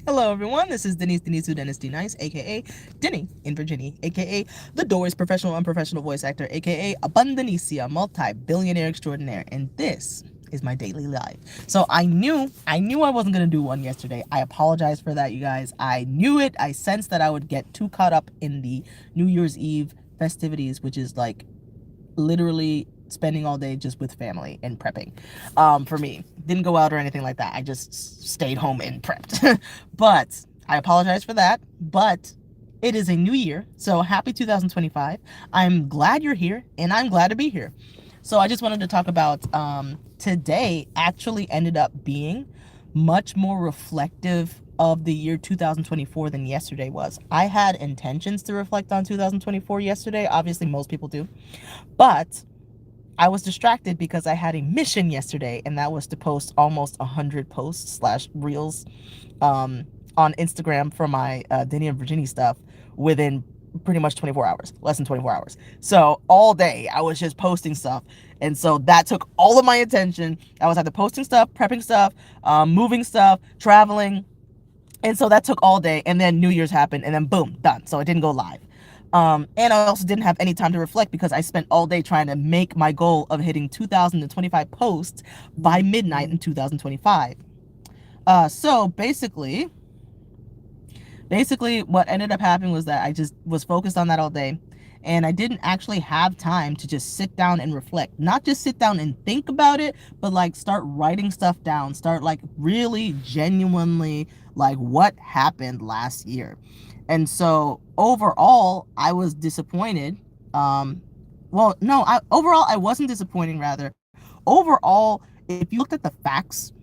Hello, everyone. This is Denise who Dennis D Nice, aka Denny in Virginia, aka The Doors professional unprofessional voice actor, aka Abundanicia, multi-billionaire extraordinaire, and this is my daily life. So I knew I wasn't gonna do one yesterday. I apologize for that, you guys. I knew it. I sensed that I would get too caught up in the New Year's Eve festivities, which is like literally spending all day just with family and prepping. For me, didn't go out or anything like that. I just stayed home and prepped. But I apologize for that. But it is a new year, so happy 2025. I'm glad you're here, and I'm glad to be here. So I just wanted to talk about today actually ended up being much more reflective of the year 2024 than yesterday was. I had intentions to reflect on 2024 yesterday. Obviously, most people do. But I was distracted because I had a mission yesterday, and that was to post almost 100 posts slash reels on Instagram for my Denny and Virginia stuff within pretty much 24 hours, less than 24 hours. So all day I was just posting stuff. And so that took all of my attention. I was either posting stuff, prepping stuff, moving stuff, traveling. And so that took all day. And then New Year's happened, and then boom, done. So it didn't go live. And I also didn't have any time to reflect because I spent all day trying to make my goal of hitting 2,025 posts by midnight in 2025. So basically what ended up happening was that I just was focused on that all day, and I didn't actually have time to just sit down and reflect. Not just sit down and think about it, but like start writing stuff down, start like really genuinely like what happened last year. And so overall, I was disappointed. Well, no, overall I wasn't disappointing. Rather, overall, if you looked at the facts,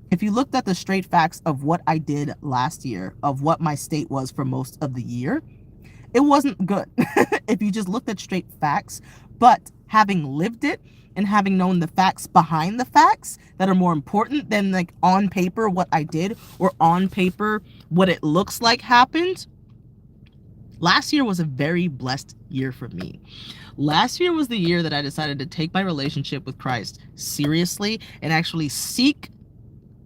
if you looked at the straight facts of what I did last year, of what my state was for most of the year, it wasn't good. If you just looked at straight facts, but having lived it and having known the facts behind the facts that are more important than like on paper what I did or on paper what it looks like happened. Last year was a very blessed year for me. Last year was the year that I decided to take my relationship with Christ seriously and actually seek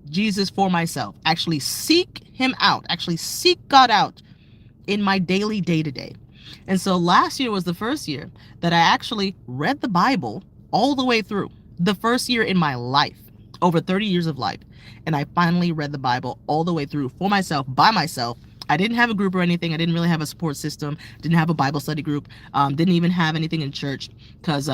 Jesus for myself, actually seek him out, actually seek God out in my daily day-to-day. And so last year was the first year that I actually read the Bible all the way through. The first year in my life, over 30 years of life. And I finally read the Bible all the way through for myself, by myself. I didn't have a group or anything. I didn't really have a support system. Didn't have a Bible study group. Didn't even have anything in church because,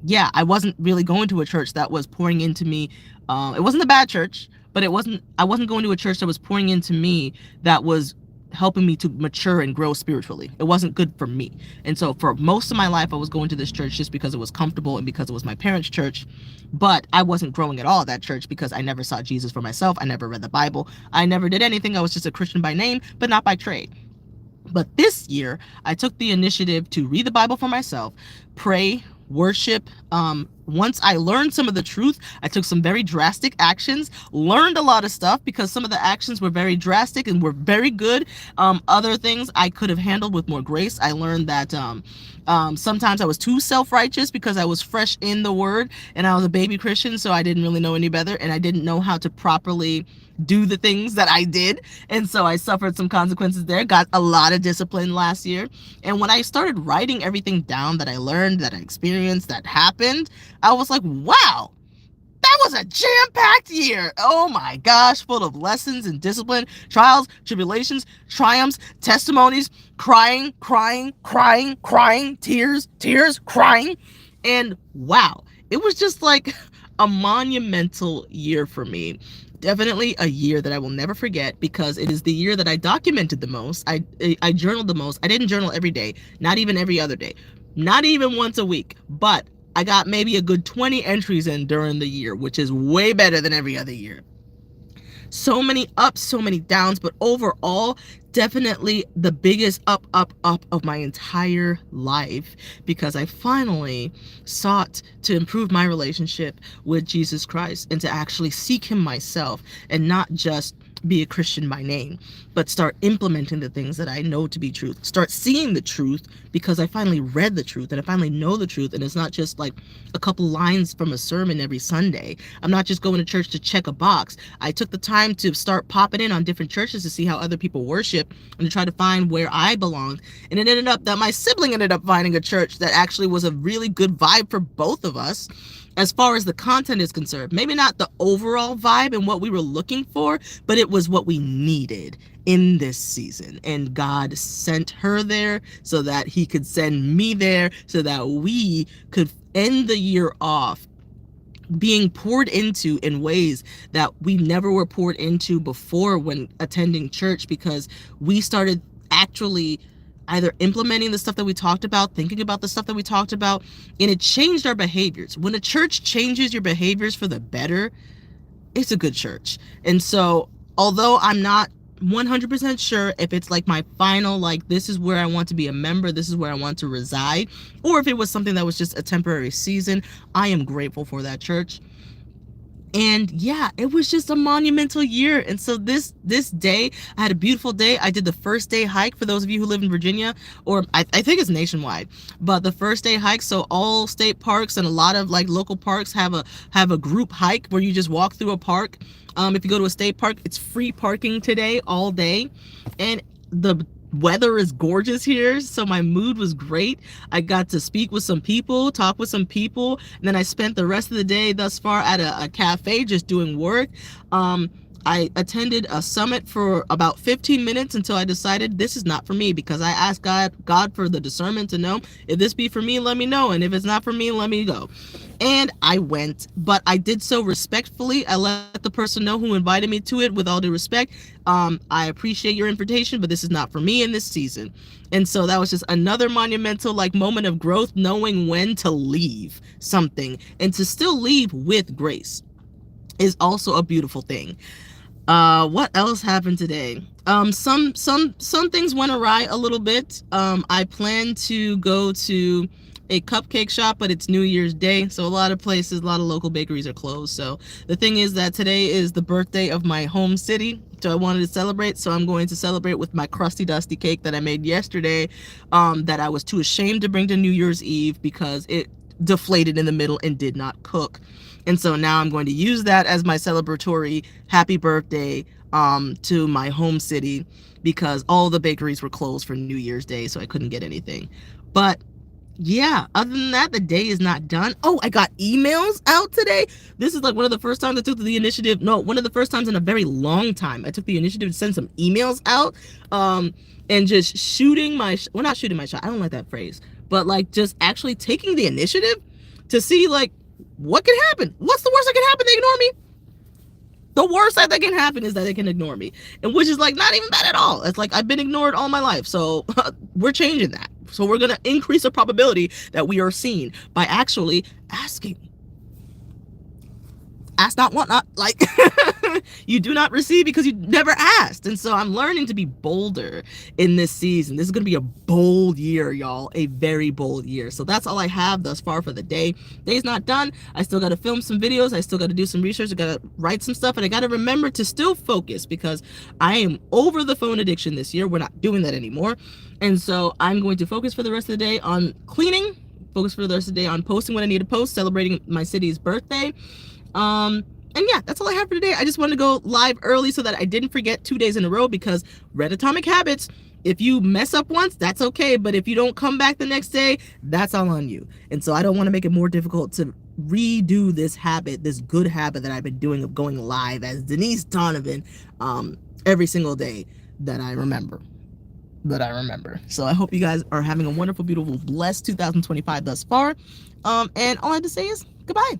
yeah, I wasn't really going to a church that was pouring into me. It wasn't a bad church, but I wasn't going to a church that was pouring into me, that was helping me to mature and grow spiritually. It wasn't good for me. And so for most of my life, I was going to this church just because it was comfortable and because it was my parents' church. But I wasn't growing at all at that church because I never saw Jesus for myself. I never read the Bible. I never did anything. I was just a Christian by name, but not by trade. But this year, I took the initiative to read the Bible for myself, pray, worship. Once I learned some of the truth, I took some very drastic actions, learned a lot of stuff because some of the actions were very drastic and were very good. Other things I could have handled with more grace. I learned that sometimes I was too self-righteous because I was fresh in the word and I was a baby Christian, so I didn't really know any better, and I didn't know how to properly do the things that I did. And so I suffered some consequences there, got a lot of discipline last year. And when I started writing everything down that I learned, that I experienced, that happened, I was like, wow, that was a jam-packed year. Oh my gosh, full of lessons and discipline, trials, tribulations, triumphs, testimonies, crying, tears, crying. And wow, it was just like a monumental year for me. Definitely a year that I will never forget because it is the year that I documented the most. I journaled the most. I didn't journal every day, not even every other day, not even once a week, but I got maybe a good 20 entries in during the year, which is way better than every other year. So many ups, so many downs, but overall, definitely the biggest up of my entire life because I finally sought to improve my relationship with Jesus Christ and to actually seek him myself and not just be a Christian by name, but start implementing the things that I know to be truth. Start seeing the truth because I finally read the truth and I finally know the truth. And it's not just like a couple lines from a sermon every Sunday. I'm not just going to church to check a box. I took the time to start popping in on different churches to see how other people worship and to try to find where I belonged. And it ended up that my sibling ended up finding a church that actually was a really good vibe for both of us. As far as the content is concerned, maybe not the overall vibe and what we were looking for, but it was what we needed in this season. And God sent her there so that he could send me there so that we could end the year off being poured into in ways that we never were poured into before when attending church, because we started actually either implementing the stuff that we talked about, thinking about the stuff that we talked about, and it changed our behaviors. When a church changes your behaviors for the better, it's a good church. And so, although I'm not 100% sure if it's like my final, like, this is where I want to be a member, this is where I want to reside, or if it was something that was just a temporary season, I am grateful for that church. And yeah, it was just a monumental year. And so this day, I had a beautiful day. I did the first day hike for those of you who live in Virginia, or I think it's nationwide, but the first day hike. So all state parks and a lot of like local parks have a group hike where you just walk through a park. If you go to a state park, it's free parking today, all day. And the weather is gorgeous here, so my mood was great. I got to speak with some people, talk with some people, and then I spent the rest of the day thus far at a cafe just doing work. I attended a summit for about 15 minutes until I decided this is not for me, because I asked God for the discernment to know, if this be for me, let me know, and if it's not for me, let me go. And I went, but I did so respectfully. I let the person know who invited me to it with all due respect. I appreciate your invitation, but this is not for me in this season. And so that was just another monumental like moment of growth, knowing when to leave something and to still leave with grace is also a beautiful thing. What else happened today? Some things went awry a little bit. I plan to go to a cupcake shop, but it's New Year's Day, so a lot of places, a lot of local bakeries are closed. So the thing is that today is the birthday of my home city, so I wanted to celebrate. So I'm going to celebrate with my crusty dusty cake that I made yesterday, that I was too ashamed to bring to New Year's Eve because it deflated in the middle and did not cook. And so now I'm going to use that as my celebratory happy birthday to my home city, because all the bakeries were closed for New Year's Day, so I couldn't get anything. But yeah, other than that, the day is not done. Oh, I got emails out today. This is like one of the first times I took the initiative. No, one of the first times in a very long time I took the initiative to send some emails out, and just shooting my, well, not shooting my shot, I don't like that phrase, but like just actually taking the initiative to see like what can happen. What's the worst that can happen? They ignore me. The worst that can happen is that they can ignore me, and which is like not even bad at all. It's like I've been ignored all my life, so we're changing that. So we're gonna increase the probability that we are seen by actually asking. Ask not, want not. Like you do not receive because you never asked. And so I'm learning to be bolder in this season. This is gonna be a bold year, y'all. A very bold year. So that's all I have thus far for the day. Day's not done. I still gotta film some videos. I still gotta do some research. I gotta write some stuff, and I gotta remember to still focus, because I am over the phone addiction this year. We're not doing that anymore. And so I'm going to focus for the rest of the day on cleaning, focus for the rest of the day on posting what I need to post, celebrating my city's birthday. And yeah, that's all I have for today. I just wanted to go live early so that I didn't forget 2 days in a row, because Red Atomic Habits, if you mess up once, that's okay. But if you don't come back the next day, that's all on you. And so I don't want to make it more difficult to redo this habit, this good habit that I've been doing of going live as Denise Donovan, every single day that I remember. So I hope you guys are having a wonderful, beautiful, blessed 2025 thus far. And all I have to say is goodbye.